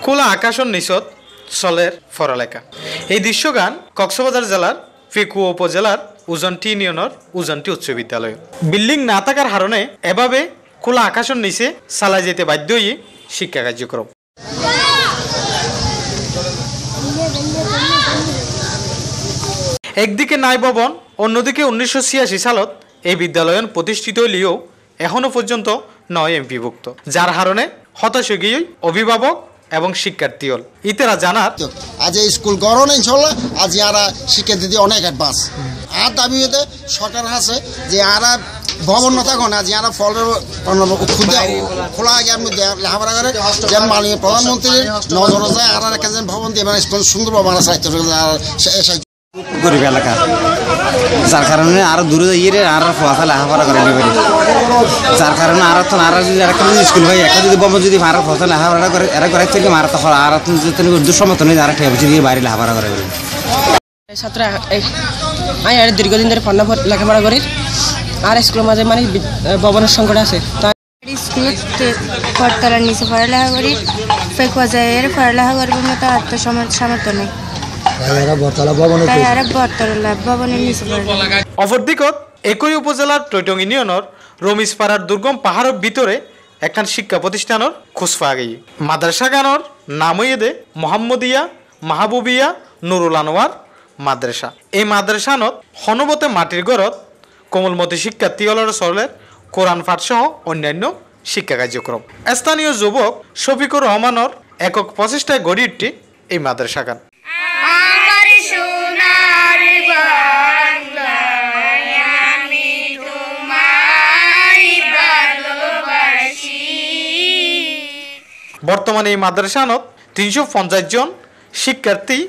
খোলা আকাশের নিচত চলের পড়ালেখা। এই দৃশ্যগান কক্সবাজার জেলার পেকুয়া উপজেলার উজানটি ইউনিয়নের উজানটি উচ্চ বিদ্যালয়। বিল্ডিং না থাকার কারণে এভাবে খোলা আকাশের নিচে চালাই যেতে বাধ্য হয়ে শিক্ষা কার্যক্রম। একদিকে নাই ভবন, অন্যদিকে 1986 সালত এই বিদ্যালয় প্রতিষ্ঠিত হলেও এখনো পর্যন্ত নয় এমপিভুক্ত, যার কারণে হতাশ গিয়ে অভিভাবক এবং শিক্ষার্থী হল। ইতারা জানার আজ এই স্কুল গড়ন ইনশাল্লাহ আজ আরা শিক্ষার্থী অনেক অ্যাডভান্স। আর দাবি হতে সরকার আছে যে আরা ভবন না থাকুন আজ আরা ফলের খোলা আগে আপনি লেখাপড়া করে যেন মাননীয় প্রধানমন্ত্রীর নজর যায় আর একটা যেন ভবন দিয়ে মানে সুন্দরভাবে আমরা সাহিত্য গরিব এলাকা, যার কারণে আরো দূরে গিয়ে আর ফসা লেখাপড়া করে নিতে পারি, যার কারণে আর তো আর যদি একটা স্কুল ভাই একটা যদি বম যদি মারা ফসা লেখাপড়া করে এরা করে থেকে মারা তো আর উর্দু সমর্থন আর ঠেবেছি দিয়ে বাইরে লেখাপড়া করে ছাত্র আমি আর দীর্ঘদিন ধরে পড়া লেখাপড়া করি আর স্কুলের মাঝে মানে ভবনের সংকট আছে। স্কুল পড়তলার নিচে পড়ালেখা করি, পেকুয়া যায় পড়ালেখা করবার মতো আত্মসামর্থ্য নেই। অপরদিকত একই উপজেলার টৈটং ইউনিয়নের রমিজপাড়ার দুর্গম পাহাড়ের ভিতরে একখান শিক্ষা প্রতিষ্ঠানের খোঁজ পাওয়া গেছে। মাদ্রাসা গানের নাম হইয়ে মোহাম্মদিয়া মাহবুবিয়া নুরুল আনোয়ার মাদ্রাসা। এই মাদ্রাসানত হনবতে মাটির ঘরত কোমলমতি শিক্ষার্থী হলের চলের কোরআন পাঠ সহ অন্যান্য শিক্ষা কার্যক্রম। স্থানীয় যুবক শফিকুর রহমানের একক প্রচেষ্টায় গড়ে উঠে এই মাদ্রাসা গান। বর্তমানে এই মাদ্রাসানত 350 জন শিক্ষার্থী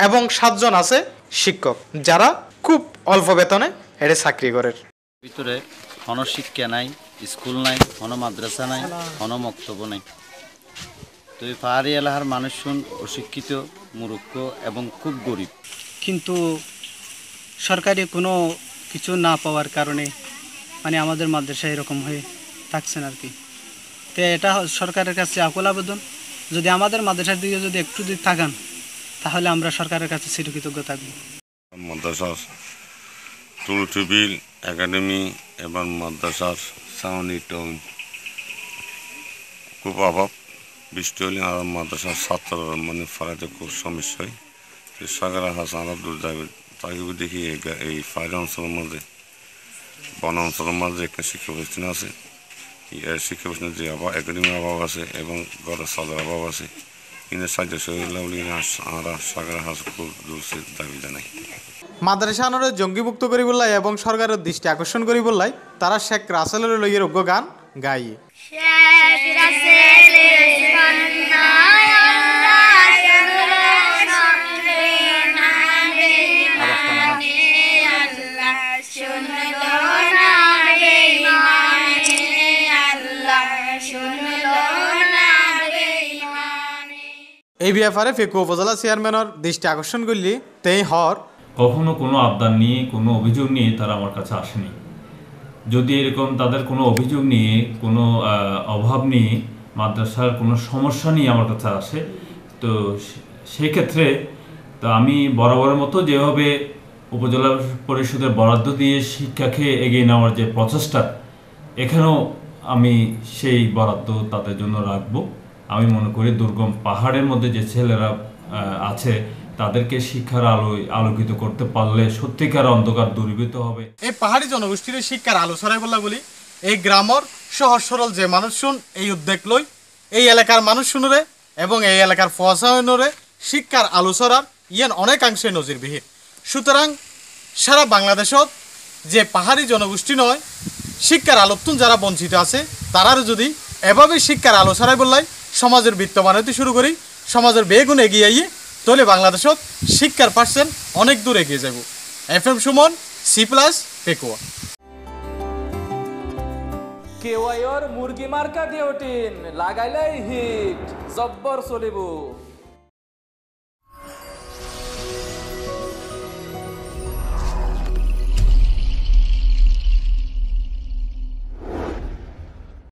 এবং 7 জন আছে শিক্ষক, যারা খুব অল্প বেতনে এটা চাকরি করে। ভিতরে কোনো শিক্ষা নাই, স্কুল নাই, কোনো মাদ্রাসা নাই, কোনো মক্তব্য নাই। তো এই পাহাড়ি এলাকার মানুষজন অশিক্ষিত, মূর্খ এবং খুব গরিব। কিন্তু সরকারি কোনো কিছু না পাওয়ার কারণে মানে আমাদের মাদ্রাসা এরকম হয়ে থাকছেন আর কি। তো এটা সরকারের কাছে আকুল আবেদন, যদি আমাদের মাদ্রাসার দিকে যদি একটু যদি তাকান তাহলে আমরা সরকারের কাছে চিরকৃতজ্ঞ থাকব। মাদ্রাসার তুলটুবিল একাডেমি এবং মাদ্রাসার সাউনি টাউন খুব অভাব। বৃষ্টি হলে আর মাদ্রাসার ছাত্ররা মানে ফরাতে খুব সমস্যা হয়। সরকারের কাছে আরও দূর যাবে তাকে দেখি এই পাহাড়ি অঞ্চলের মাঝে বন অঞ্চলের মাঝে একটা শিক্ষা প্রতিষ্ঠান আছে। শিক্ষা প্রতিষ্ঠানের যে অভাব, একাডেমির অভাব আছে এবং ঘরের সাজার অভাব আছে। কিন্তু সাহায্য সহযোগিতা আমরা সরকারের কাছে খুব দূর দাবি জানাই। মাদ্রাসা আনরে জঙ্গিমুক্ত করি বললাই এবং সরকারের দৃষ্টি আকর্ষণ করি বললাই তারা শেখ রাসেলের লইয়ের অজ্ঞ গান গাইয়ে। এই ব্যাপারে পেকুয়া উপজেলা চেয়ারম্যানের দৃষ্টি আকর্ষণ করলে তেই হর কখনো কোনো আবদার নিয়ে কোনো অভিযোগ নিয়ে তারা আমার কাছে আসেনি। যদি এরকম তাদের কোনো অভিযোগ নিয়ে কোনো অভাব নিয়ে মাদ্রাসার কোনো সমস্যা নিয়ে আমার কাছে আসে, তো সেই ক্ষেত্রে তো আমি বরাবরের মতো যেভাবে উপজেলা পরিষদের বরাদ্দ দিয়ে শিক্ষাকে এগিয়ে নেওয়ার যে প্রচেষ্টা, এখানেও আমি সেই বরাদ্দ তাদের জন্য রাখবো। আমি মনে করি দুর্গম পাহাড়ের মধ্যে যে ছেলেরা আছে তাদেরকে শিক্ষার আলোয় আলোকিত করতে পারলে সত্যিকার অন্ধকার দূরীভূত হবে। এই পাহাড়ি জনগোষ্ঠীর শিক্ষার আলো ছড়াই বলি এই গ্রামের সহজ সরল যে মানুষ শুন এই উদ্যোগ লই এই এলাকার মানুষ শুনরে এবং এই এলাকার ফসায়নরে শিক্ষার আলো ছড়ার ইয়ান অনেকাংশে নজিরবিহীন। সুতরাং সারা বাংলাদেশত যে পাহাড়ি জনগোষ্ঠী নয় শিক্ষার আলোতুন যারা বঞ্চিত আছে তারারও যদি এভাবে শিক্ষার আলো ছড়াই বললাই সমাজের বিত্তমান হতে শুরু করি সমাজের বেগুন এগিয়ে আইয়ে তাহলে বাংলাদেশত শিক্ষার পার্সেন্ট অনেক দূর এগিয়ে যাব। FM Suman C+ Pekua. কেওয়াইর মুরগি মার্কা ডিওটিন লাগাইলেই হিট জব্বর চলিব।